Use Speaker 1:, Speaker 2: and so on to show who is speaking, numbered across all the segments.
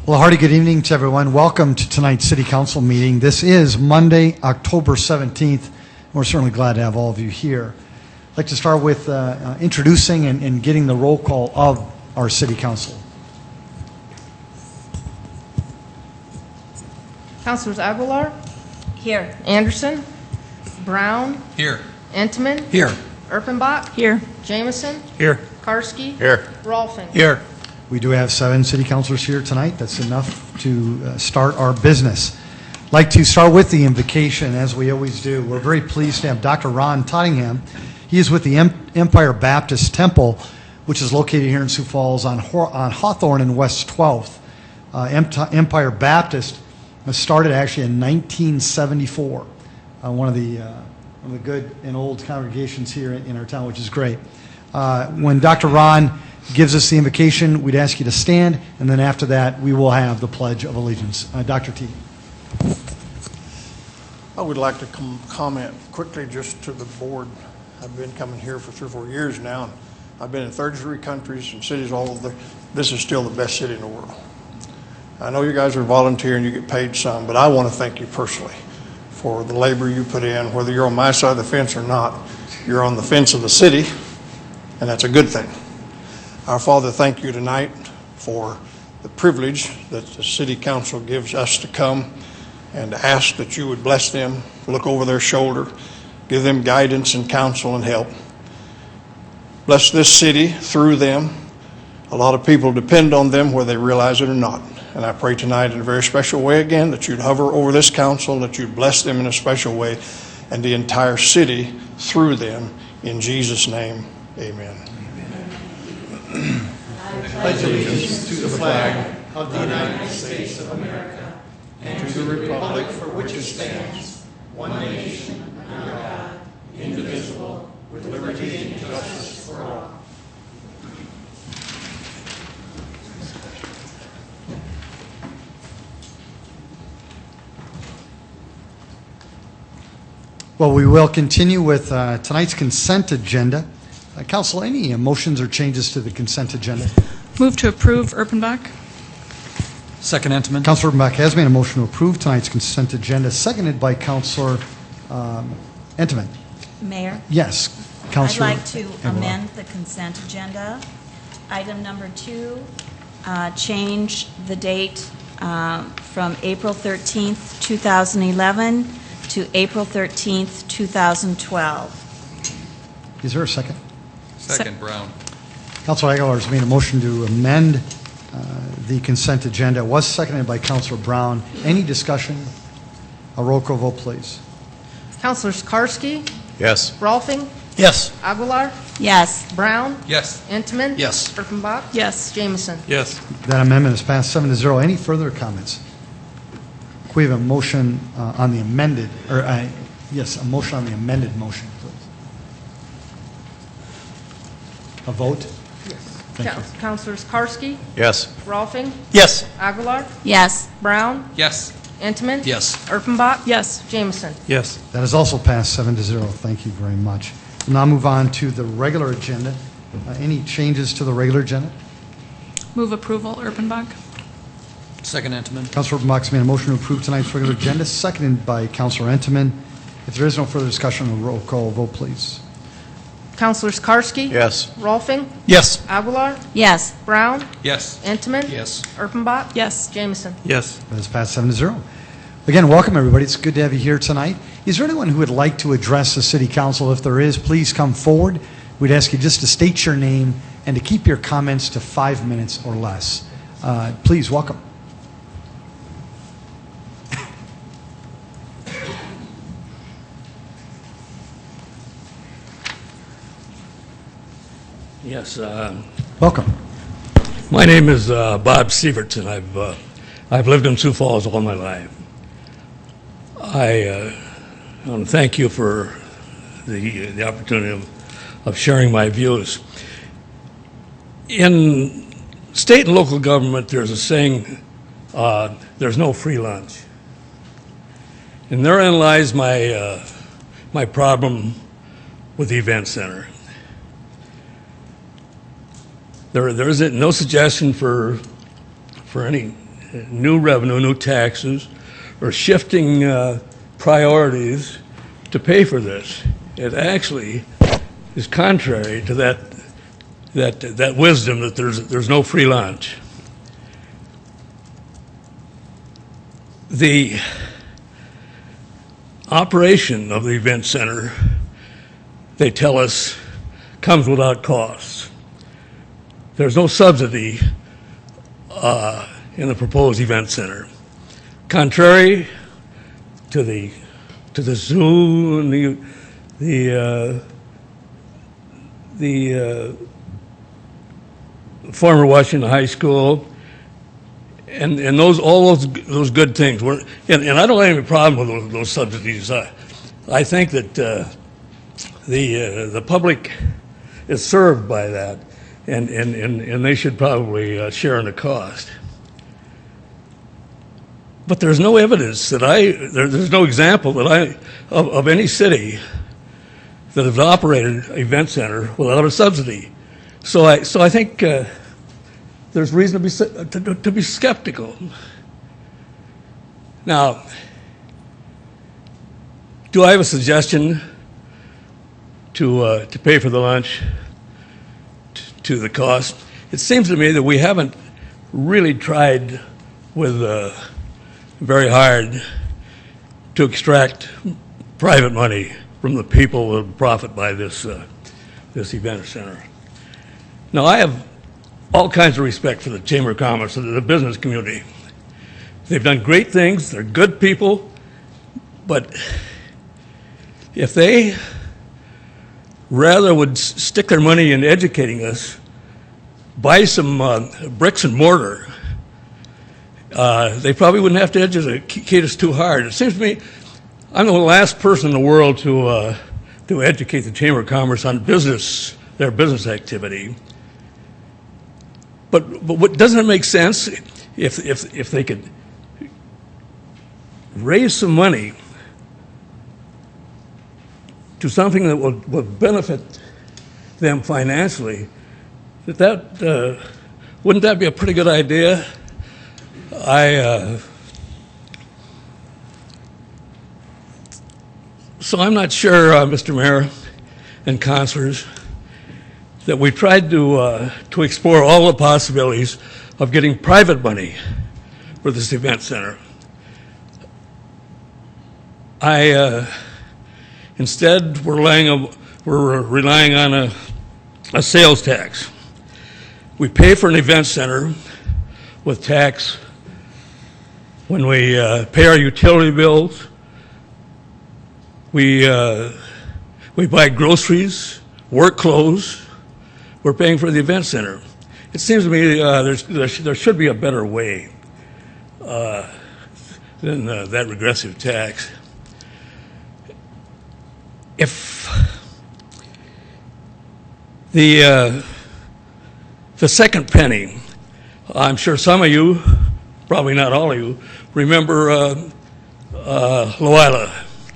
Speaker 1: Well, a hearty good evening to everyone. Welcome to tonight's City Council meeting. This is Monday, October 17th. We're certainly glad to have all of you here. I'd like to start with introducing and getting the roll call of our City Council.
Speaker 2: Councilors Aguilar?
Speaker 3: Here.
Speaker 2: Anderson? Brown?
Speaker 4: Here.
Speaker 2: Entman?
Speaker 4: Here.
Speaker 2: Erpenbach?
Speaker 3: Here.
Speaker 2: Jameson?
Speaker 4: Here.
Speaker 2: Karski?
Speaker 4: Here.
Speaker 2: Rolfing?
Speaker 4: Here.
Speaker 1: We do have 7 city councilors here tonight. That's enough to start our business. I'd like to start with the invocation, as we always do. We're very pleased to have Dr. Ron Tottingham. He is with the Empire Baptist Temple, which is located here in Sioux Falls on Hawthorne and West 12th. Empire Baptist was started actually in 1974. One of the good and old congregations here in our town, which is great. When Dr. Ron gives us the invocation, we'd ask you to stand, and then after that, we will have the Pledge of Allegiance. Dr. T.
Speaker 5: I would like to comment quickly just to the board. I've been coming here for 3 or 4 years now. And I've been in 33 countries and cities all over. This is still the best city in the world. I know you guys are volunteering, you get paid some, but I want to thank you personally for the labor you put in. Whether you're on my side of the fence or not, you're on the fence of the city, and that's a good thing. Our Father, thank you tonight for the privilege that the City Council gives us to come and to ask that you would bless them, look over their shoulder, give them guidance and counsel and help. Bless this city through them. A lot of people depend on them whether they realize it or not. And I pray tonight in a very special way again that you'd hover over this council, that you'd bless them in a special way, and the entire city through them. In Jesus' name, amen.
Speaker 6: I pledge allegiance to the flag of the United States of America and to the republic for which it stands, one nation, under God, indivisible, with liberty and justice for all.
Speaker 1: Well, we will continue with tonight's consent agenda. Council, any motions or changes to the consent agenda?
Speaker 3: Move to approve Erpenbach.
Speaker 4: Second, Entman.
Speaker 1: Councilor Erpenbach has made a motion to approve tonight's consent agenda, seconded by Councilor Entenmann.
Speaker 7: Mayor?
Speaker 1: Yes, Councilor.
Speaker 7: I'd like to amend the consent agenda. Item number 2, change the date from April 13th, 2011 to April 13th, 2012.
Speaker 1: Is there a second?
Speaker 4: Second, Brown.
Speaker 1: Councilor Aguilar has made a motion to amend the consent agenda. It was seconded by Councilor Brown. Any discussion? A roll call vote, please.
Speaker 2: Councilors Karski?
Speaker 4: Yes.
Speaker 2: Rolfing?
Speaker 4: Yes.
Speaker 2: Aguilar?
Speaker 7: Yes.
Speaker 2: Brown?
Speaker 4: Yes.
Speaker 2: Entman?
Speaker 4: Yes.
Speaker 2: Erpenbach?
Speaker 3: Yes.
Speaker 2: Jameson?
Speaker 4: Yes.
Speaker 1: That amendment is passed 7-0. Any further comments? We have a motion on the amended, a motion on the amended motion, please. A vote?
Speaker 2: Yes.
Speaker 1: Thank you.
Speaker 2: Councilors Karski?
Speaker 4: Yes.
Speaker 2: Rolfing?
Speaker 4: Yes.
Speaker 2: Aguilar?
Speaker 7: Yes.
Speaker 2: Brown?
Speaker 4: Yes.
Speaker 2: Entman?
Speaker 4: Yes.
Speaker 2: Erpenbach?
Speaker 3: Yes.
Speaker 2: Jameson?
Speaker 4: Yes.
Speaker 1: That is also passed 7-0. Thank you very much. We'll now move on to the regular agenda. Any changes to the regular agenda?
Speaker 3: Move approval Erpenbach.
Speaker 4: Second, Entman.
Speaker 1: Councilor Erpenbach made a motion to approve tonight's regular agenda, seconded by Councilor Entenmann. If there is no further discussion, a roll call vote, please.
Speaker 2: Councilors Karski?
Speaker 4: Yes.
Speaker 2: Rolfing?
Speaker 4: Yes.
Speaker 2: Aguilar?
Speaker 7: Yes.
Speaker 2: Brown?
Speaker 4: Yes.
Speaker 2: Entman?
Speaker 4: Yes.
Speaker 2: Erpenbach?
Speaker 3: Yes.
Speaker 2: Jameson?
Speaker 4: Yes.
Speaker 1: That is passed 7-0. Again, welcome everybody. It's good to have you here tonight. Is there anyone who would like to address the City Council? If there is, please come forward. We'd ask you just to state your name and to keep your comments to 5 minutes or less. Please, welcome.
Speaker 8: Yes,
Speaker 1: Welcome.
Speaker 8: my name is Bob Sievertson. I've lived in Sioux Falls all my life. I want to thank you for the opportunity of sharing my views. In state and local government, there's a saying, there's no free lunch. And therein lies my problem with the event center. There is no suggestion for any new revenue, new taxes, or shifting priorities to pay for this. It actually is contrary to that wisdom that there's no free lunch. The operation of the event center, they tell us, comes without costs. There's no subsidy in the proposed event center. Contrary to the zoo and the former Washington High School, and all those good things. And I don't have any problem with those subsidies. I think that the public is served by that, and they should probably share in the cost. But there's no evidence there's no example of any city that has operated an event center without a subsidy. So I think there's reason to be skeptical. Now, do I have a suggestion to pay for the lunch to the cost? It seems to me that we haven't really tried with very hard to extract private money from the people who profit by this event center. Now, I have all kinds of respect for the Chamber of Commerce and the business community. They've done great things. They're good people. But if they rather would stick their money in educating us, buy some bricks and mortar, they probably wouldn't have to educate us too hard. It seems to me I'm the last person in the world to educate the Chamber of Commerce on their business activity. But what doesn't it make sense if they could raise some money to something that will benefit them financially? Wouldn't that be a pretty good idea? So I'm not sure, Mr. Mayor and councilors, that we tried to explore all the possibilities of getting private money for this event center. Instead, we're relying on a sales tax. We pay for an event center with tax when we pay our utility bills. We buy groceries, work clothes. We're paying for the event center. It seems to me there should be a better way than that regressive tax. If the second penny, I'm sure some of you, probably not all of you, remember Loila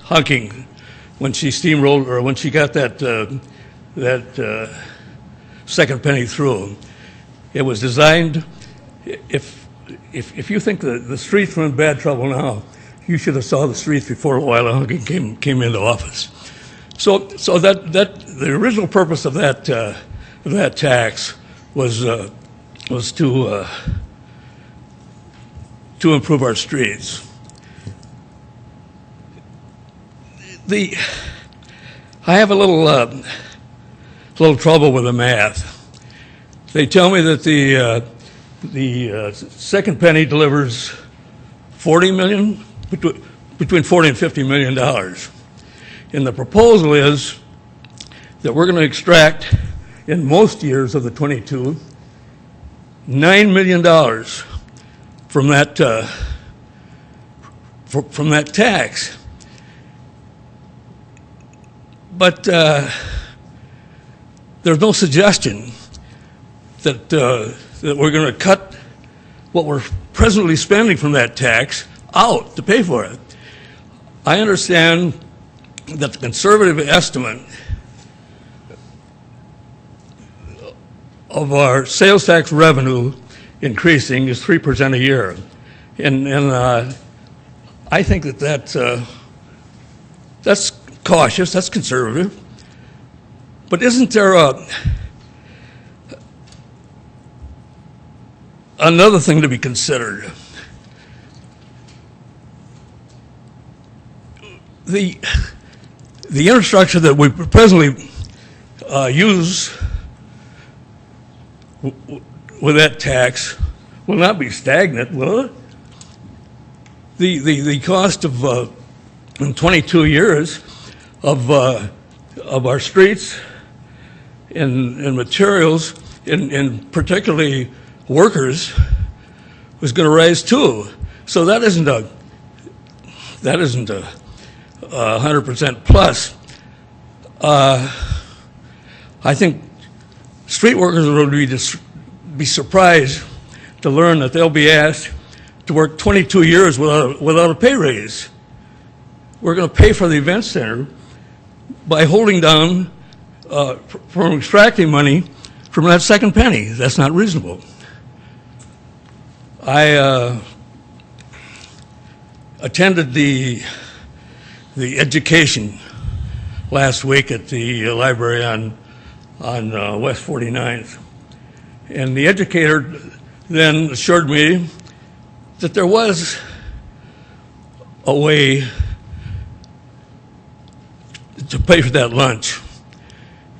Speaker 8: Hunking when she steamrolled, or when she got that second penny through. It was designed, if you think the streets are in bad trouble now, you should have saw the streets before Loila Hunking came into office. So that the original purpose of that tax was to improve our streets. I have a little trouble with the math. They tell me that the second penny delivers between $40 and $50 million. And the proposal is that we're going to extract, in most years of the 22, $9 million from that tax. But there's no suggestion that we're going to cut what we're presently spending from that tax out to pay for it. I understand that the conservative estimate of our sales tax revenue increasing is 3% a year. And I think that's cautious, that's conservative. But isn't there another thing to be considered? The infrastructure that we presently use with that tax will not be stagnant, will it? The cost of in 22 years of our streets and materials and particularly workers was going to rise too. So that isn't a 100% plus. I think street workers will be surprised to learn that they'll be asked to work 22 years without a pay raise. We're going to pay for the event center by holding down, from extracting money from that second penny. That's not reasonable. I attended the education last week at the library on West 49th. And the educator then assured me that there was a way to pay for that lunch.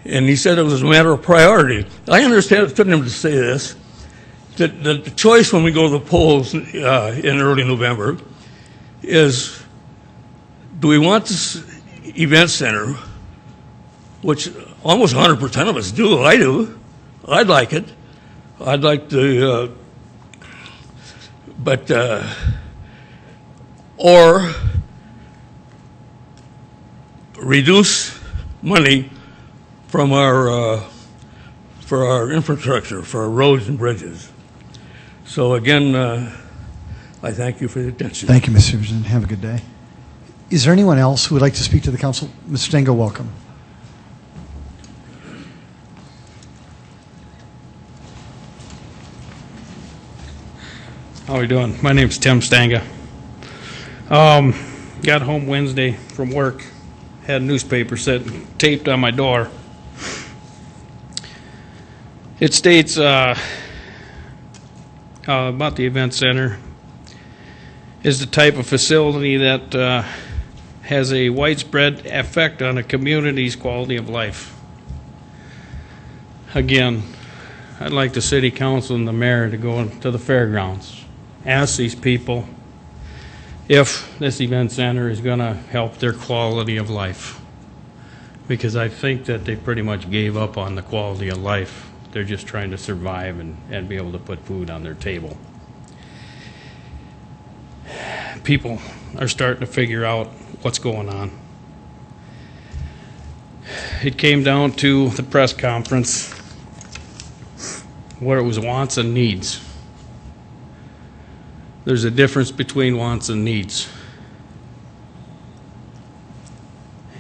Speaker 8: And he said it was a matter of priority. I understand it fitting him to say this, that the choice when we go to the polls in early November is, do we want this event center, which almost 100% of us do, I do, I'd like it. I'd like to, or reduce money from for our infrastructure, for our roads and bridges. So again, I thank you for your attention.
Speaker 1: Thank you, Mr. Superintendent. Have a good day. Is there anyone else who would like to speak to the council? Mr. Stengo, welcome.
Speaker 9: How are we doing? My name's Tim Stanga. Got home Wednesday from work, had a newspaper taped on my door. It states about the event center is the type of facility that has a widespread effect on a community's quality of life. Again, I'd like the city council and the mayor to go to the fairgrounds, ask these people if this event center is going to help their quality of life. Because I think that they pretty much gave up on the quality of life. They're just trying to survive and be able to put food on their table. People are starting to figure out what's going on. It came down to the press conference where it was wants and needs. There's a difference between wants and needs.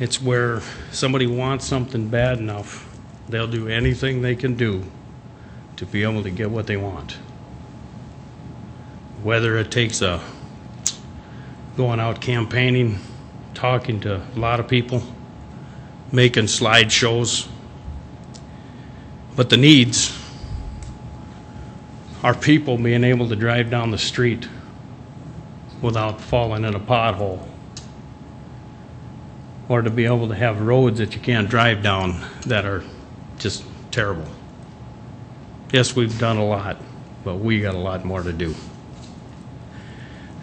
Speaker 9: It's where somebody wants something bad enough, they'll do anything they can do to be able to get what they want. Whether it takes going out campaigning, talking to a lot of people, making slideshows. But the needs are people being able to drive down the street without falling in a pothole, or to be able to have roads that you can't drive down that are just terrible. Yes, we've done a lot, but we got a lot more to do.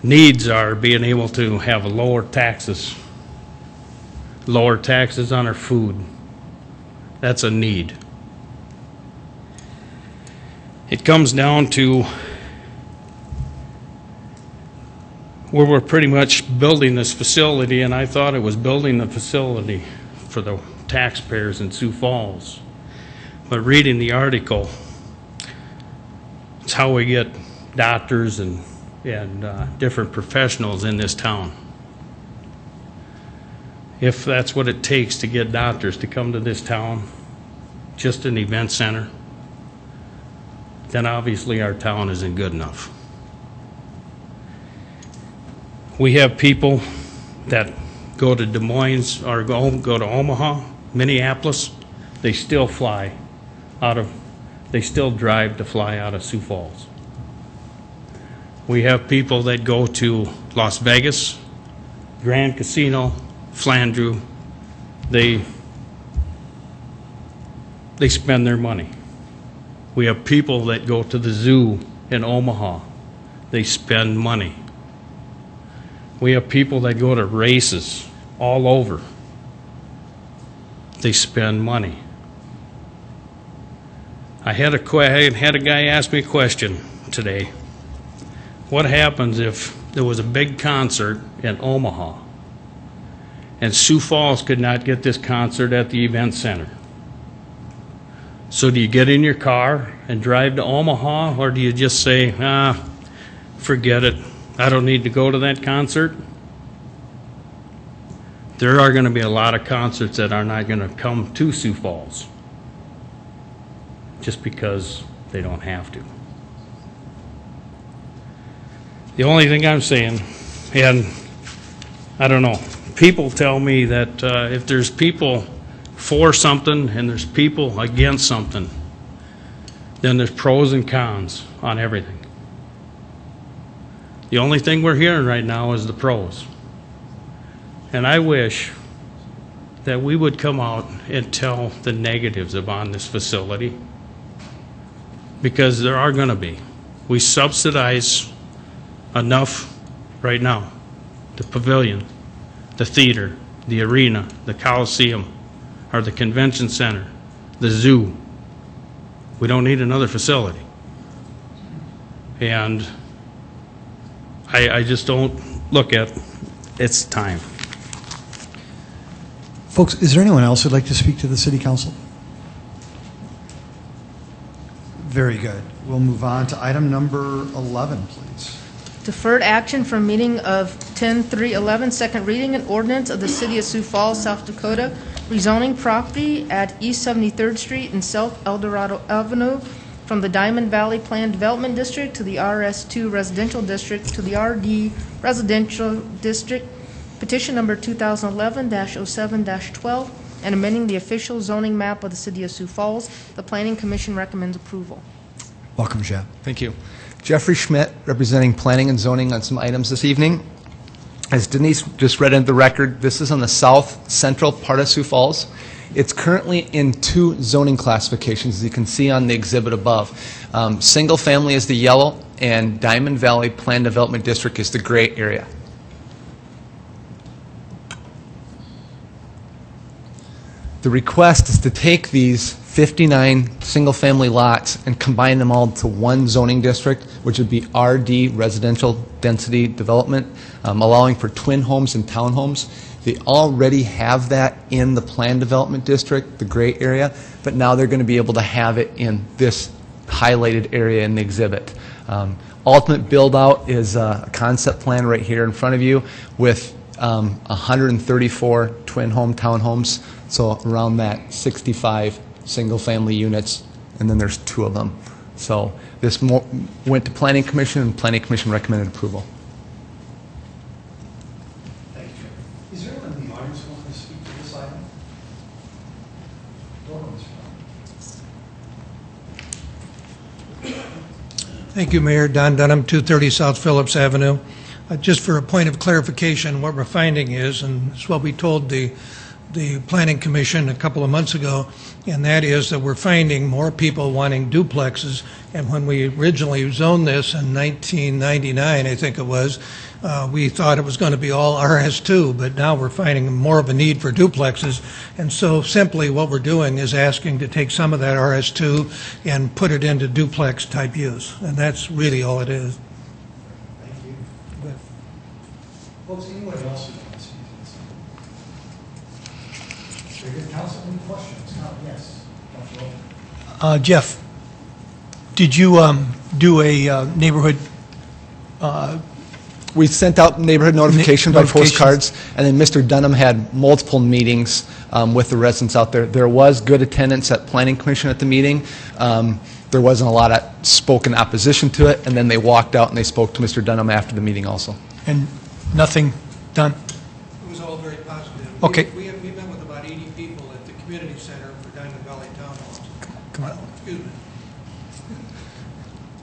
Speaker 9: Needs are being able to have lower taxes on our food. That's a need. It comes down to where we're pretty much building this facility, and I thought it was building the facility for the taxpayers in Sioux Falls. But reading the article, it's how we get doctors and different professionals in this town. If that's what it takes to get doctors to come to this town, just an event center, then obviously our town isn't good enough. We have people that go to Des Moines or go to Omaha, Minneapolis. They still they still drive to fly out of Sioux Falls. We have people that go to Las Vegas, Grand Casino, Flandreau. They spend their money. We have people that go to the zoo in Omaha. They spend money. We have people that go to races all over. They spend money. I had a guy ask me a question today. What happens if there was a big concert in Omaha and Sioux Falls could not get this concert at the event center? So do you get in your car and drive to Omaha, or do you just say, forget it, I don't need to go to that concert? There are going to be a lot of concerts that are not going to come to Sioux Falls just because they don't have to. The only thing I'm saying, and I don't know, people tell me that if there's people for something and there's people against something, then there's pros and cons on everything. The only thing we're hearing right now is the pros. And I wish that we would come out and tell the negatives upon this facility, because there are going to be. We subsidize enough right now. The pavilion, the theater, the arena, the Coliseum, or the convention center, the zoo. We don't need another facility. And I just don't look at it's time.
Speaker 1: Folks, is there anyone else who'd like to speak to the City Council? Very good. We'll move on to item number 11, please.
Speaker 2: Deferred action from meeting of 10/3/11, second reading, an ordinance of the City of Sioux Falls, South Dakota, rezoning property at East 73rd Street and South Eldorado Avenue from the Diamond Valley Planned Development District to the RS2 Residential District to the RD Residential District, petition number 2011-07-12, and amending the official zoning map of the City of Sioux Falls. The Planning Commission recommends approval.
Speaker 1: Welcome, Jeff.
Speaker 10: Thank you. Jeffrey Schmidt, representing Planning and Zoning on some items this evening. As Denise just read into the record, this is on the south central part of Sioux Falls. It's currently in two zoning classifications, as you can see on the exhibit above. Single family is the yellow, and Diamond Valley Planned Development District is the gray area. The request is to take these 59 single-family lots and combine them all to one zoning district, which would be RD, Residential Density Development, allowing for twin homes and townhomes. They already have that in the Planned Development District, the gray area, but now they're going to be able to have it in this highlighted area in the exhibit. Ultimate build-out is a concept plan right here in front of you with 134 twin home townhomes, so around that 65 single-family units, and then there's two of them. So this went to Planning Commission, and Planning Commission recommended approval.
Speaker 1: Thank you. Is there anyone in the audience who wants to speak to this item?
Speaker 6: Thank you, Mayor. Don Dunham, 230 South Phillips Avenue. Just for a point of clarification, what we're finding is, and it's what we told the Planning Commission a couple of months ago, and that is that we're finding more people wanting duplexes. And when we originally zoned this in 1999, I think it was, we thought it was going to be all RS2, but now we're finding more of a need for duplexes. And so simply what we're doing is asking to take some of that RS2 and put it into duplex type use. And that's really all it is.
Speaker 1: Thank you. Good. Folks, anyone else who wants to speak to this? Very good. Council, any questions? Yes.
Speaker 6: Jeff, did you do a neighborhood?
Speaker 10: We sent out neighborhood notification by postcards, and then Mr. Dunham had multiple meetings with the residents out there. There was good attendance at Planning Commission at the meeting. There wasn't a lot of spoken opposition to it, and then they walked out and they spoke to Mr. Dunham after the meeting also.
Speaker 6: And Nothing done?
Speaker 11: It was all very positive.
Speaker 6: Okay.
Speaker 11: We met with about 80 people at the community center for Diamond Valley Townhomes.
Speaker 6: Come on.
Speaker 11: Excuse me.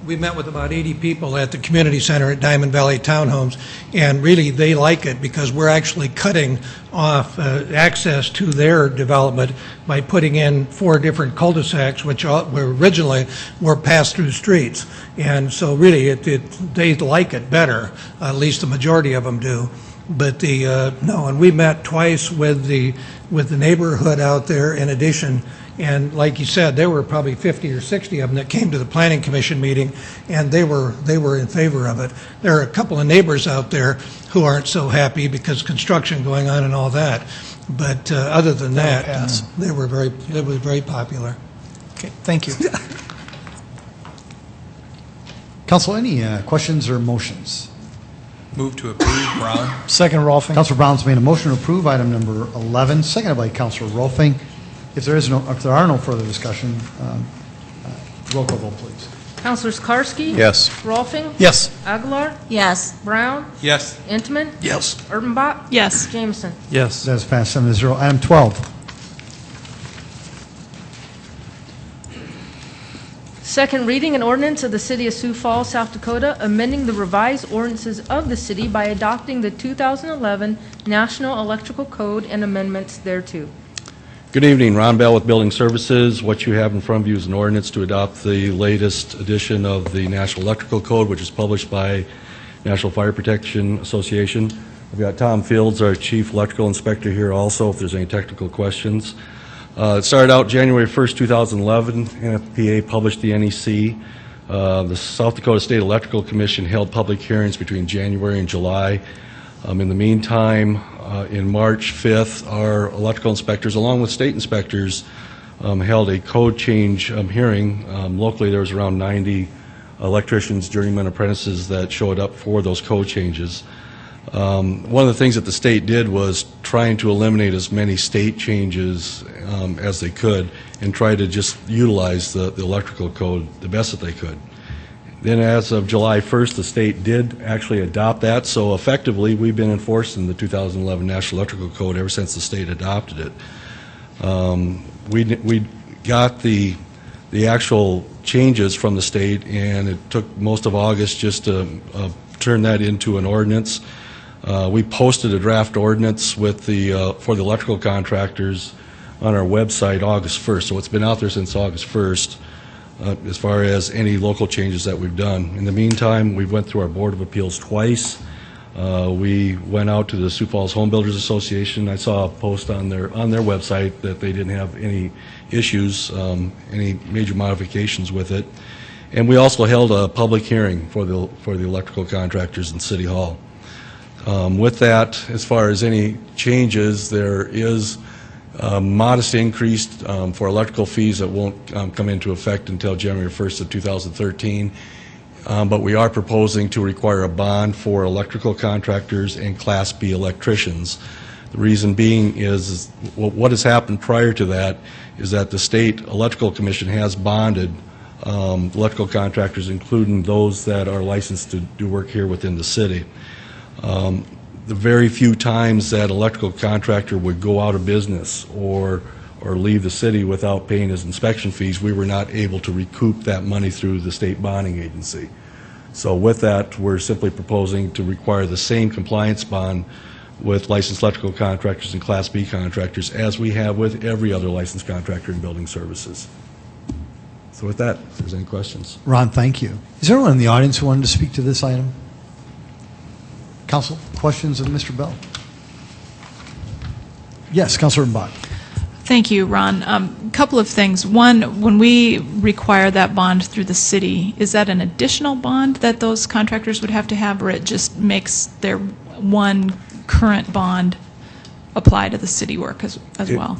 Speaker 11: We met with about 80 people at the community center at Diamond Valley Townhomes, and really they like it because we're actually cutting off access to their development by putting in 4 different cul-de-sacs, which were originally were pass-through streets. And so really they like it better, at least the majority of them do. But no, and we met twice with the neighborhood out there in addition. And like you said, there were probably 50 or 60 of them that came to the Planning Commission meeting, and they were in favor of it. There are a couple of neighbors out there who aren't so happy because construction going on and all that. But other than that, it was very popular.
Speaker 6: Okay, thank you.
Speaker 1: Council, any questions or motions?
Speaker 4: Move to approve, Brown.
Speaker 6: Second, Rolfing.
Speaker 1: Councilor Brown's made a motion to approve item number 11, seconded by Councilor Rolfing. If there are no further discussion, roll call vote, please.
Speaker 2: Councilors Karski?
Speaker 4: Yes.
Speaker 2: Rolfing?
Speaker 6: Yes.
Speaker 2: Aguilar?
Speaker 7: Yes.
Speaker 2: Brown?
Speaker 4: Yes.
Speaker 2: Entman?
Speaker 6: Yes.
Speaker 2: Urbanbach?
Speaker 3: Yes.
Speaker 2: Jameson?
Speaker 6: Yes.
Speaker 1: That is passed 7-0. Item 12.
Speaker 2: Second reading, an ordinance of the City of Sioux Falls, South Dakota, amending the revised ordinances of the city by adopting the 2011 National Electrical Code and amendments thereto.
Speaker 12: Good evening, Ron Bell with Building Services. What you have in front of you is an ordinance to adopt the latest edition of the National Electrical Code, which is published by National Fire Protection Association. We've got Tom Fields, our Chief Electrical Inspector, here also if there's any technical questions. It started out January 1st, 2011. NFPA published the NEC. The South Dakota State Electrical Commission held public hearings between January and July. In the meantime, in March 5th, our electrical inspectors, along with state inspectors, held a code change hearing. Locally, there was around 90 electricians, journeyman apprentices that showed up for those code changes. One of the things that the state did was trying to eliminate as many state changes as they could and try to just utilize the electrical code the best that they could. Then as of July 1st, the state did actually adopt that, so effectively we've been enforcing the 2011 National Electrical Code ever since the state adopted it. We got the actual changes from the state, and it took most of August just to turn that into an ordinance. We posted a draft ordinance with for the electrical contractors on our website August 1st, so it's been out there since August 1st. As far as any local changes that we've done. In the meantime, we went through our Board of Appeals twice. We went out to the Sioux Falls Home Builders Association. I saw a post on their website that they didn't have any issues, any major modifications with it. And we also held a public hearing for the electrical contractors in City Hall. With that, as far as any changes, there is modest increase for electrical fees that won't come into effect until January 1st of 2013. But we are proposing to require a bond for electrical contractors and Class B electricians. The reason being is what has happened prior to that is that the State Electrical Commission has bonded electrical contractors, including those that are licensed to do work here within the city. The very few times that electrical contractor would go out of business or leave the city without paying his inspection fees, we were not able to recoup that money through the state bonding agency. So with that, we're simply proposing to require the same compliance bond with licensed electrical contractors and Class B contractors as we have with every other licensed contractor in building services. So with that, if there's any questions.
Speaker 1: Ron, thank you. Is there anyone in the audience who wanted to speak to this item? Council, questions of Mr. Bell? Yes, Councilor Urbanbach.
Speaker 3: Thank you, Ron. A couple of things. One, when we require that bond through the city, is that an additional bond that those contractors would have to have, or it just makes their one current bond apply to the city work as well?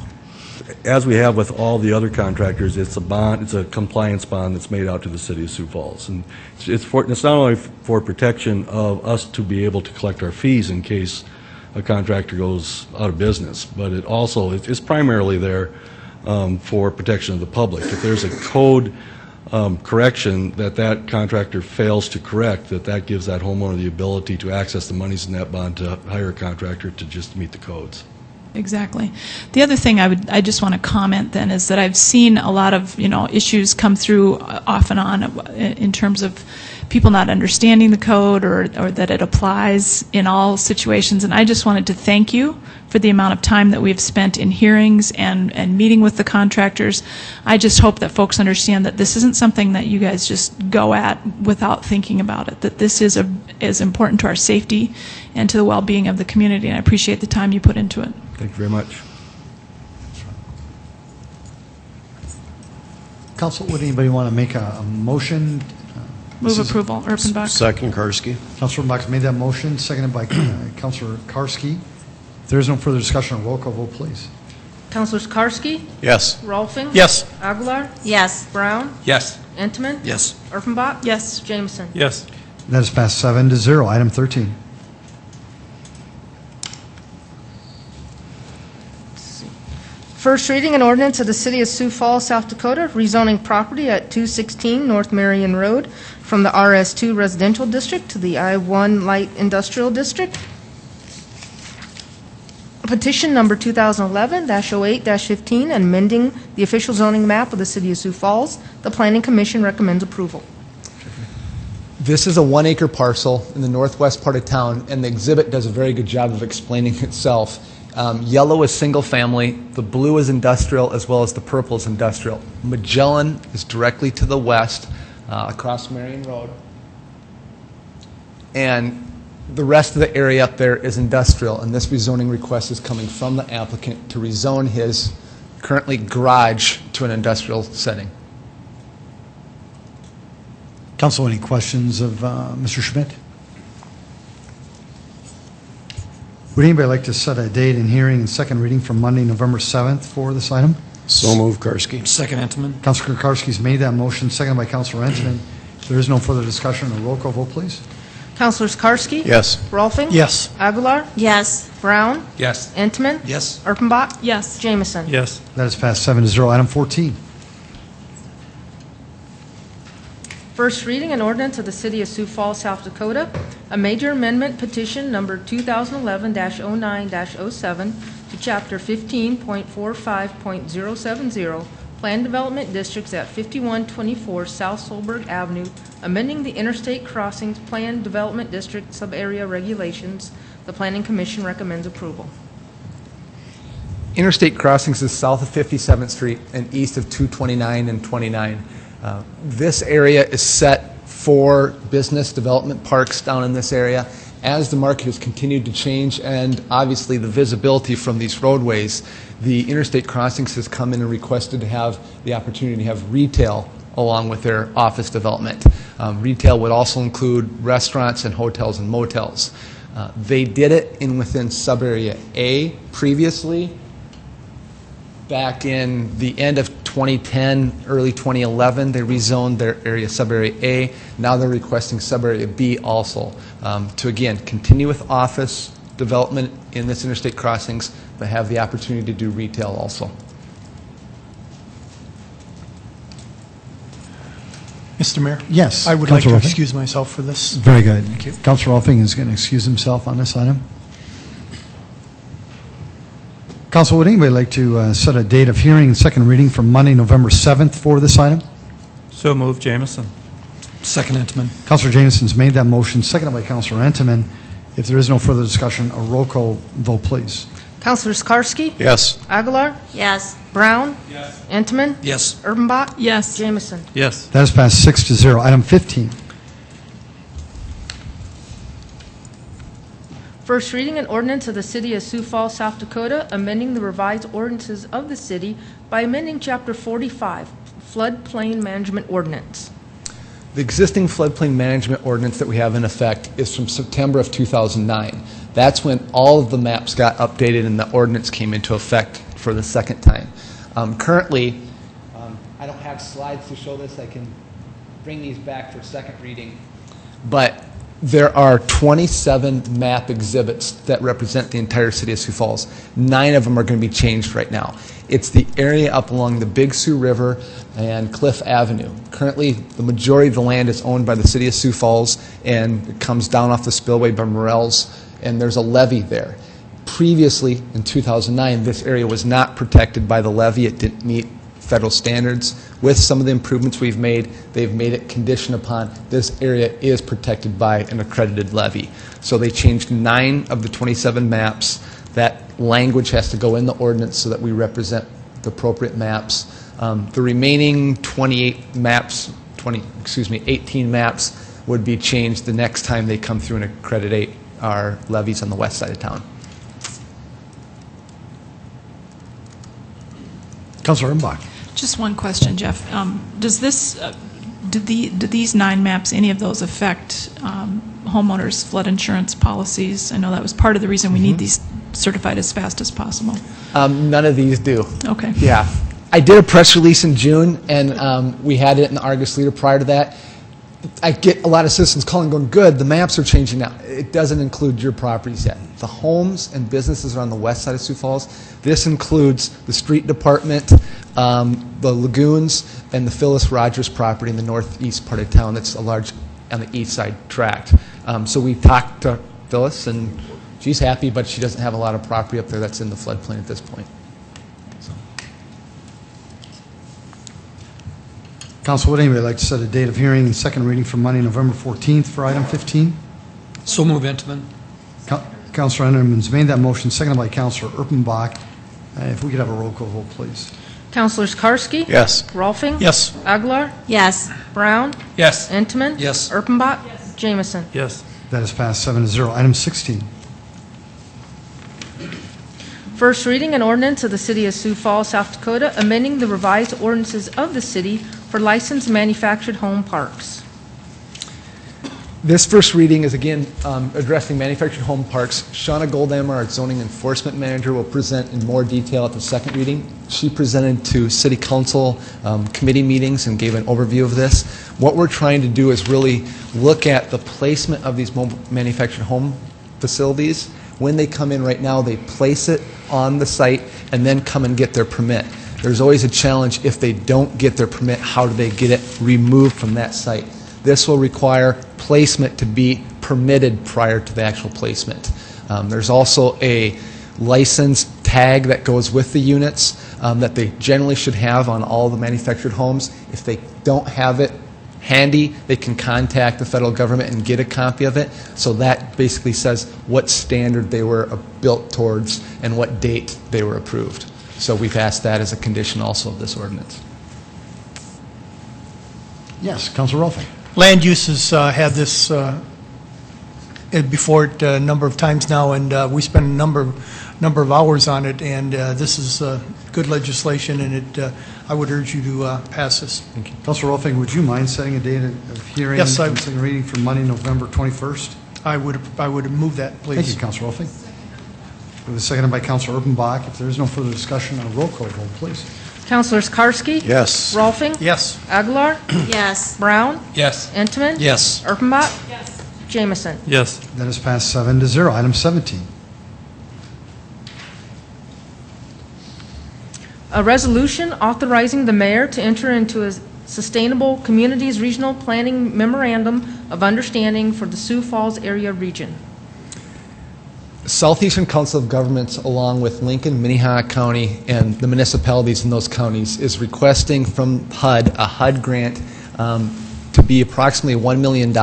Speaker 12: As we have with all the other contractors, it's a bond, it's a compliance bond that's made out to the city of Sioux Falls. And it's not only for protection of us to be able to collect our fees in case a contractor goes out of business, but it also, it's primarily there for protection of the public. If there's a code correction that contractor fails to correct, that gives that homeowner the ability to access the monies in that bond to hire a contractor to just meet the codes.
Speaker 3: Exactly. The other thing I just want to comment then is that I've seen a lot of issues come through off and on in terms of people not understanding the code or that it applies in all situations. And I just wanted to thank you for the amount of time that we've spent in hearings and meeting with the contractors. I just hope that folks understand that this isn't something that you guys just go at without thinking about it, that this is important to our safety and to the well-being of the community, and I appreciate the time you put into it.
Speaker 12: Thank you very much.
Speaker 1: Council, would anybody want to make a motion?
Speaker 3: Move approval. Erpenbach.
Speaker 6: Second, Karski.
Speaker 1: Councilor Erpenbach made that motion, seconded by Councilor Karski. If there is no further discussion, a roll call vote, please.
Speaker 2: Councilors Karski,
Speaker 6: Yes.
Speaker 2: Rolfing.
Speaker 6: Yes.
Speaker 2: Aguilar,
Speaker 7: Yes.
Speaker 2: Brown,
Speaker 4: Yes.
Speaker 2: Entman,
Speaker 6: Yes.
Speaker 2: Erpenbach.
Speaker 3: Yes.
Speaker 2: Jameson.
Speaker 9: Yes.
Speaker 1: That is passed 7-0. Item 13.
Speaker 2: First reading an ordinance of the City of Sioux Falls, South Dakota, rezoning property at 216 North Marion Road from the RS2 Residential District to the I1 Light Industrial District. Petition number 2011-08-15, amending the official zoning map of the City of Sioux Falls. The Planning Commission recommends approval.
Speaker 10: This is a 1-acre parcel in the northwest part of town, and the exhibit does a very good job of explaining itself. Yellow is single family, the blue is industrial, as well as the purple is industrial. Magellan is directly to the west, across Marion Road. And the rest of the area up there is industrial, and this rezoning request is coming from the applicant to rezone his currently garage to an industrial setting.
Speaker 1: Council, any questions of Mr. Schmidt? Would anybody like to set a date and hearing and second reading for Monday, November 7th for this item?
Speaker 6: So move, Karski.
Speaker 4: Second, Entman.
Speaker 1: Councilor Karski's made that motion, seconded by Councilor Entman. If there is no further discussion, a roll call vote, please.
Speaker 2: Councilors Karski.
Speaker 6: Yes.
Speaker 2: Rolfing.
Speaker 6: Yes.
Speaker 2: Aguilar,
Speaker 7: Yes.
Speaker 2: Brown,
Speaker 4: Yes.
Speaker 2: Entman,
Speaker 6: Yes.
Speaker 2: Erpenbach.
Speaker 3: Yes.
Speaker 2: Jameson.
Speaker 9: Yes.
Speaker 1: That is passed 7-0. Item 14.
Speaker 2: First reading an ordinance of the City of Sioux Falls, South Dakota, a major amendment petition number 2011-09-07 to Chapter 15.45.070, Plan Development Districts at 5124 South Solberg Avenue, amending the Interstate Crossings Plan Development District Subarea Regulations. The Planning Commission recommends approval.
Speaker 10: Interstate Crossings is south of 57th Street and east of 229 and 29. This area is set for business development parks down in this area. As the market has continued to change and obviously the visibility from these roadways, the Interstate Crossings has come in and requested to have the opportunity to have retail along with their office development. Retail would also include restaurants and hotels and motels. They did it within subarea A previously. Back in the end of 2010, early 2011, they rezoned their area subarea A. Now they're requesting subarea B also to, again, continue with office development in this interstate crossings, but have the opportunity to do retail also.
Speaker 13: Mr. Mayor?
Speaker 1: Yes.
Speaker 13: I would like to
Speaker 1: Councilor Rolfing.
Speaker 13: excuse myself for this.
Speaker 1: Very good.
Speaker 13: Thank you.
Speaker 1: Councilor Rolfing is going to excuse himself on this item. Council, would anybody like to set a date of hearing and second reading for Monday, November 7th for this item?
Speaker 4: So move, Jameson. Second, Entman.
Speaker 1: Councilor Jameson's made that motion, seconded by Councilor Entman. If there is no further discussion, a roll call vote, please.
Speaker 2: Councilors Karski.
Speaker 6: Yes.
Speaker 2: Aguilar,
Speaker 7: Yes.
Speaker 2: Brown. Yes. Entman.
Speaker 6: Yes.
Speaker 2: Erpenbach.
Speaker 3: Yes.
Speaker 2: Jameson.
Speaker 9: Yes.
Speaker 1: That is passed 6-0. Item 15.
Speaker 2: First reading an ordinance of the City of Sioux Falls, South Dakota, amending the revised ordinances of the city by amending Chapter 45, Floodplain Management Ordinance.
Speaker 10: The existing floodplain management ordinance that we have in effect is from September of 2009. That's when all of the maps got updated and the ordinance came into effect for the second time. Currently, I don't have slides to show this. I can bring these back for second reading. But There are 27 map exhibits that represent the entire city of Sioux Falls. 9 of them are going to be changed right now. It's the area up along the Big Sioux River and Cliff Avenue. Currently, the majority of the land is owned by the city of Sioux Falls, and it comes down off the spillway by Morel's, and there's a levee there. Previously, in 2009, this area was not protected by the levee. It didn't meet federal standards. With some of the improvements we've made, they've made it conditioned upon this area is protected by an accredited levee. So they changed 9 of the 27 maps. That language has to go in the ordinance so that we represent the appropriate maps. The remaining 18 maps would be changed the next time they come through and accreditate our levees on the west side of town.
Speaker 1: Councilor Umbach.
Speaker 3: Just one question, Jeff. Does this, do these 9 maps, any of those affect homeowners' flood insurance policies? I know that was part of the reason we need these certified as fast as possible.
Speaker 10: None of these do.
Speaker 3: Okay.
Speaker 10: Yeah. I did a press release in June, and we had it in the Argus Leader prior to that. I get a lot of citizens calling going, good, the maps are changing now. It doesn't include your properties yet. The homes and businesses are on the west side of Sioux Falls. This includes the street department, the lagoons, and the Phyllis Rogers property in the northeast part of town that's a large on the east side tract. So we talked to Phyllis, and she's happy, but she doesn't have a lot of property up there that's in the floodplain at this point.
Speaker 1: Council, would anybody like to set a date of hearing and second reading for Monday, November 14th for item 15?
Speaker 4: So move, Entman.
Speaker 1: Councilor Enderman's made that motion, seconded by Councilor Erpenbach. If we could have a roll call vote, please.
Speaker 2: Councilors Karski?
Speaker 12: Yes.
Speaker 2: Rolfing?
Speaker 13: Yes.
Speaker 2: Aguilar?
Speaker 7: Yes.
Speaker 2: Brown?
Speaker 4: Yes.
Speaker 2: Entman?
Speaker 4: Yes.
Speaker 2: Erpenbach? Jamison?
Speaker 4: Yes.
Speaker 1: That is passed 7-0. Item 16.
Speaker 2: First reading an ordinance of the City of Sioux Falls, South Dakota, amending the revised ordinances of the city for licensed manufactured home parks.
Speaker 10: This first reading is again addressing manufactured home parks. Shauna Goldhammer, our zoning enforcement manager, will present in more detail at the second reading. She presented to city council committee meetings and gave an overview of this. What we're trying to do is really look at the placement of these manufactured home facilities. When they come in right now, they place it on the site and then come and get their permit. There's always a challenge if they don't get their permit, how do they get it removed from that site? This will require placement to be permitted prior to the actual placement. There's also a license tag that goes with the units that they generally should have on all the manufactured homes. If they don't have it handy, they can contact the federal government and get a copy of it. So that basically says what standard they were built towards and what date they were approved. So we've asked that as a condition also of this ordinance.
Speaker 1: Yes, Councilor Rolfing.
Speaker 13: Land use has had this before it a number of times now, and we spend a number of hours on it, and this is good legislation, and I would urge you to pass this.
Speaker 1: Thank you. Councilor Rolfing, would you mind setting a date of hearing
Speaker 13: Yes,
Speaker 1: and second reading for Monday, November 21st?
Speaker 13: I would move that, please.
Speaker 1: Thank you, Councilor Rolfing. It was seconded by Councilor Erpenbach. If there is no further discussion, a roll call vote, please.
Speaker 2: Councilors Karski?
Speaker 12: Yes.
Speaker 2: Rolfing?
Speaker 13: Yes.
Speaker 2: Aguilar?
Speaker 7: Yes.
Speaker 2: Brown?
Speaker 4: Yes.
Speaker 2: Entman?
Speaker 4: Yes.
Speaker 2: Erpenbach? Yes. Jamison?
Speaker 4: Yes.
Speaker 1: That is passed 7-0. Item 17.
Speaker 2: A resolution authorizing the mayor to enter into a Sustainable Communities Regional Planning Memorandum of Understanding for the Sioux Falls Area Region.
Speaker 10: Southeastern Council of Governments, along with Lincoln, Minnehaha County, and the municipalities in those counties, is requesting from HUD a HUD grant to be approximately $1 million.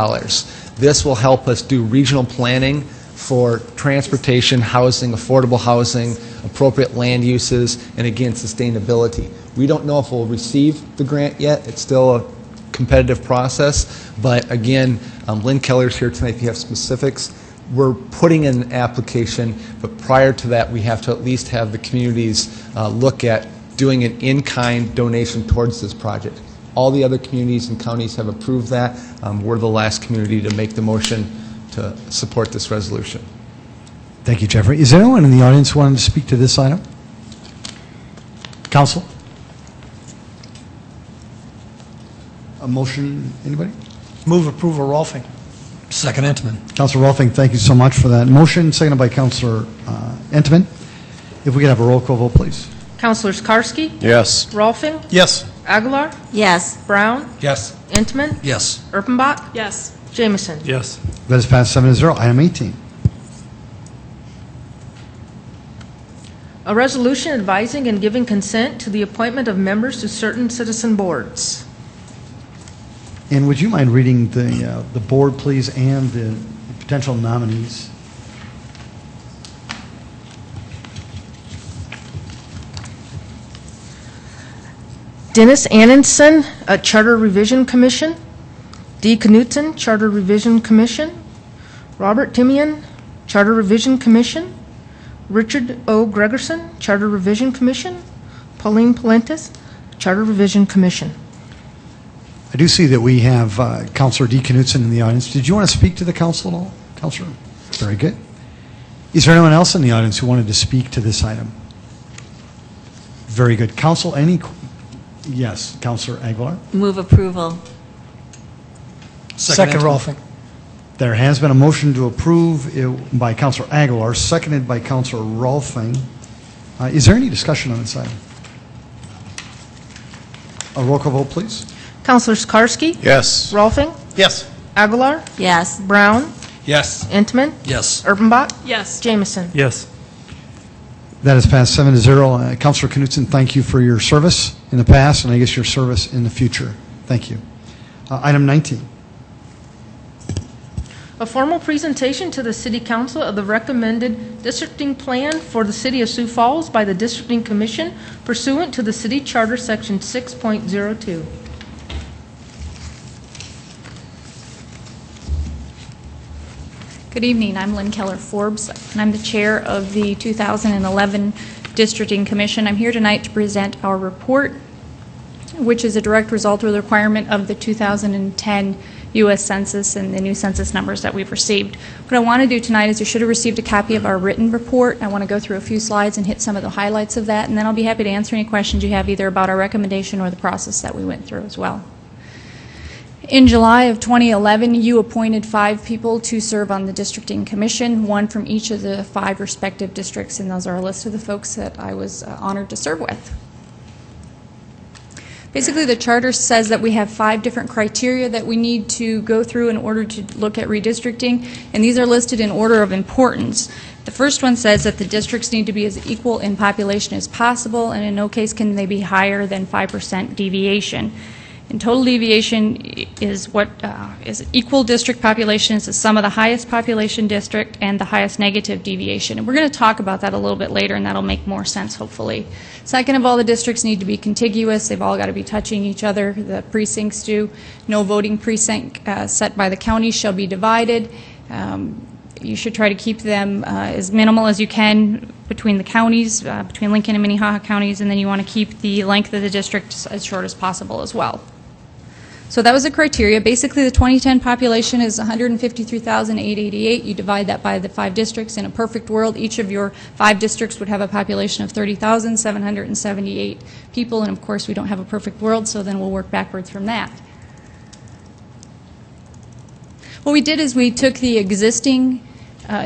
Speaker 10: This will help us do regional planning for transportation, housing, affordable housing, appropriate land uses, and again, sustainability. We don't know if we'll receive the grant yet. It's still a competitive process, but again, Lynn Keller's here tonight if you have specifics. We're putting in an application, but prior to that, we have to at least have the communities look at doing an in-kind donation towards this project. All the other communities and counties have approved that. We're the last community to make the motion to support this resolution.
Speaker 1: Thank you, Jeffrey. Is there anyone in the audience wanting to speak to this item? Council? A motion, anybody?
Speaker 13: Move approval, Rolfing.
Speaker 4: Second Intiman.
Speaker 1: Counselor Rolfing, thank you so much for that motion, seconded by Counselor Entman. If we could have a roll call vote, please.
Speaker 2: Counselors Karski,
Speaker 12: Yes.
Speaker 2: Rolfing,
Speaker 13: Yes.
Speaker 2: Aguilar,
Speaker 7: Yes.
Speaker 2: Brown,
Speaker 4: Yes.
Speaker 2: Entman,
Speaker 4: Yes.
Speaker 2: Erpenbach,
Speaker 3: Yes.
Speaker 2: Jameson.
Speaker 4: Yes.
Speaker 1: That is passed 7-0. Item 18.
Speaker 2: A resolution advising and giving consent to the appointment of members to certain citizen boards.
Speaker 1: And would you mind reading the board, please, and the potential nominees?
Speaker 2: Dennis Annenson, Charter Revision Commission. D. Knutson, Charter Revision Commission. Robert Timian, Charter Revision Commission. Richard O. Gregerson, Charter Revision Commission. Pauline Palentis, Charter Revision Commission.
Speaker 1: I do see that we have Counselor D. Knutson in the audience. Did you want to speak to the council at all, Counselor? Very good. Is there anyone else in the audience who wanted to speak to this item? Very good. Council, yes, Counselor Aguilar?
Speaker 7: Move approval.
Speaker 13: Second Rolfing.
Speaker 1: There has been a motion to approve by Counselor Aguilar, seconded by Counselor Rolfing. Is there any discussion on this item? A roll call vote, please.
Speaker 2: Counselors Karski,
Speaker 12: Yes.
Speaker 2: Rolfing,
Speaker 13: Yes.
Speaker 2: Aguilar,
Speaker 7: Yes.
Speaker 2: Brown,
Speaker 4: Yes.
Speaker 2: Entman,
Speaker 4: Yes.
Speaker 2: Erpenbach,
Speaker 3: Yes.
Speaker 2: Jameson.
Speaker 4: Yes.
Speaker 1: That is passed 7-0. Counselor Knutson, thank you for your service in the past, and I guess your service in the future. Thank you. Item 19.
Speaker 2: A formal presentation to the City Council of the recommended districting plan for the City of Sioux Falls by the Districting Commission pursuant to the City Charter, Section 6.02.
Speaker 14: Good evening. I'm Lynn Keller Forbes, and I'm the chair of the 2011 Districting Commission. I'm here tonight to present our report, which is a direct result of the requirement of the 2010 U.S. Census and the new census numbers that we've received. What I want to do tonight is you should have received a copy of our written report. I want to go through a few slides and hit some of the highlights of that, and then I'll be happy to answer any questions you have either about our recommendation or the process that we went through as well. In July of 2011, you appointed 5 people to serve on the Districting Commission, 1 from each of the 5 respective districts, and those are a list of the folks that I was honored to serve with. Basically, the charter says that we have 5 different criteria that we need to go through in order to look at redistricting, and these are listed in order of importance. The first one says that the districts need to be as equal in population as possible, and in no case can they be higher than 5% deviation. And total deviation is what is equal district population is the sum of the highest population district and the highest negative deviation. And we're going to talk about that a little bit later, and that'll make more sense, hopefully. Second of all, the districts need to be contiguous. They've all got to be touching each other. The precincts do. No voting precinct set by the county shall be divided. You should try to keep them as minimal as you can between the counties, between Lincoln and Minnehaha counties, and then you want to keep the length of the district as short as possible as well. So that was the criteria. Basically, the 2010 population is 153,888. You divide that by the 5 districts. In a perfect world, each of your 5 districts would have a population of 30,778 people. And of course, we don't have a perfect world, so then we'll work backwards from that. What we did is we took the existing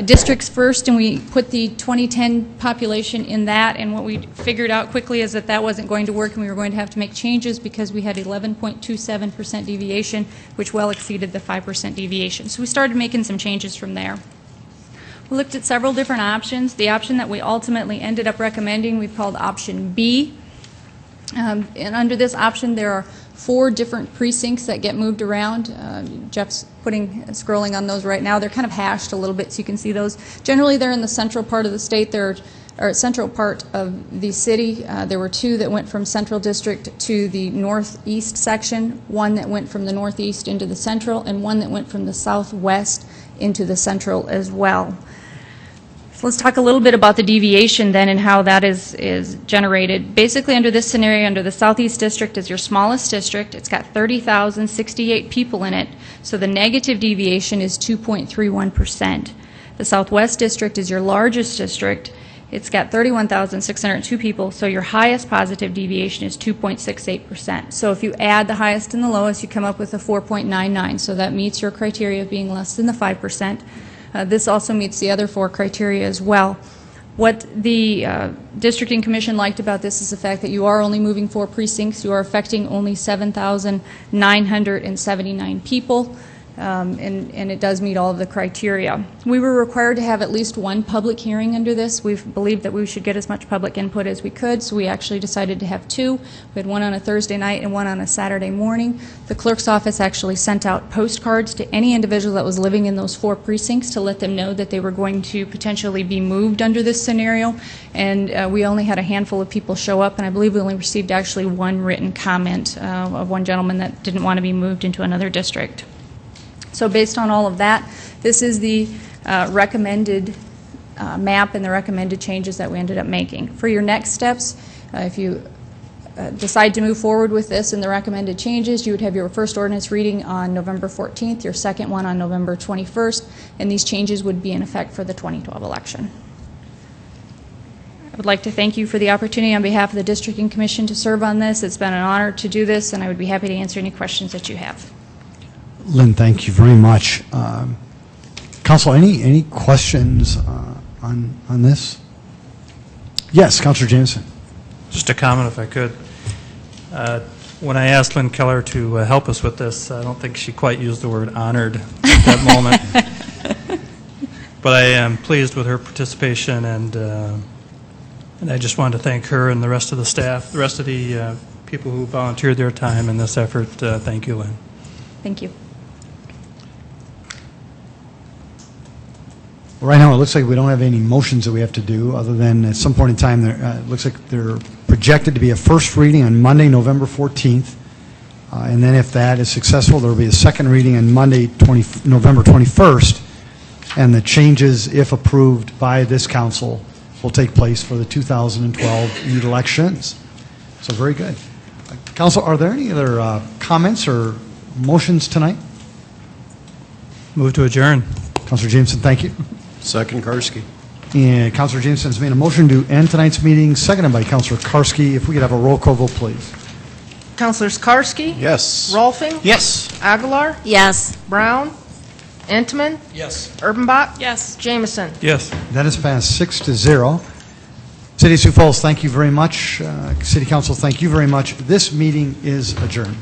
Speaker 14: districts first, and we put the 2010 population in that, and what we figured out quickly is that that wasn't going to work, and we were going to have to make changes because we had 11.27% deviation, which well exceeded the 5% deviation. So we started making some changes from there. We looked at several different options. The option that we ultimately ended up recommending we've called option B. And under this option there are 4 different precincts that get moved around. Jeff's scrolling on those right now. They're kind of hashed a little bit so you can see those. Generally they're in the central part of the state. Or central part of the city. There were 2 that went from Central District to the northeast section, 1 that went from the northeast into the central, and 1 that went from the southwest into the central as well. Let's talk a little bit about the deviation then and how that is generated. Basically, under this scenario, under the Southeast District is your smallest district. It's got 30,068 people in it, so the negative deviation is 2.31%. The Southwest District is your largest district, it's got 31,602 people, so your highest positive deviation is 2.68%. So if you add the highest and the lowest, you come up with a 4.99, so that meets your criteria of being less than the 5%. This also meets the other 4 criteria as well. What the Districting Commission liked about this is the fact that you are only moving 4 precincts. You are affecting only 7,979 people. And it does meet all of the criteria. We were required to have at least 1 public hearing under this. We've believed that we should get as much public input as we could, so we actually decided to have 2. We had one on a Thursday night and one on a Saturday morning. The clerk's office actually sent out postcards to any individual that was living in those 4 precincts to let them know that they were going to potentially be moved under this scenario. And we only had a handful of people show up, and I believe we only received actually 1 written comment of one gentleman that didn't want to be moved into another district. So based on all of that, this is the recommended map and the recommended changes that we ended up making. For your next steps, if you decide to move forward with this and the recommended changes, you would have your first ordinance reading on November 14th, your second one on November 21st, and these changes would be in effect for the 2012 election. I would like to thank you for the opportunity on behalf of the Districting Commission to serve on this. It's been an honor to do this, and I would be happy to answer any questions that you have.
Speaker 1: Lynn, thank you very much. Council, any questions on this? Yes, Councilor Jameson.
Speaker 4: Just a comment, if I could. When I asked Lynn Keller to help us with this, I don't think she quite used the word honored at that moment. But I am pleased with her participation, and I just wanted to thank her and the rest of the staff, the rest of the people who volunteered their time in this effort. Thank you, Lynn.
Speaker 14: Thank you.
Speaker 1: Right now, it looks like we don't have any motions that we have to do, other than at some point in time, it looks like they're projected to be a first reading on Monday, November 14th. And then if that is successful, there will be a second reading on Monday, November 21st. And the changes, if approved by this council, will take place for the 2012 elections. So very good. Council, are there any other comments or motions tonight?
Speaker 4: Move to adjourn.
Speaker 1: Councilor Jameson, thank you.
Speaker 6: Second, Karski.
Speaker 1: And Councilor Jameson has made a motion to end tonight's meeting, seconded by Councilor Karski. If we could have a roll call vote, please.
Speaker 2: Councilors Karski?
Speaker 6: Yes.
Speaker 2: Rolfing?
Speaker 6: Yes.
Speaker 2: Aguilar?
Speaker 7: Yes.
Speaker 2: Brown? Entman?
Speaker 6: Yes.
Speaker 2: Urbanbach?
Speaker 3: Yes.
Speaker 2: Jameson?
Speaker 4: Yes.
Speaker 1: That is passed 6-0. City of Sioux Falls, thank you very much. City Council, thank you very much. This meeting is adjourned.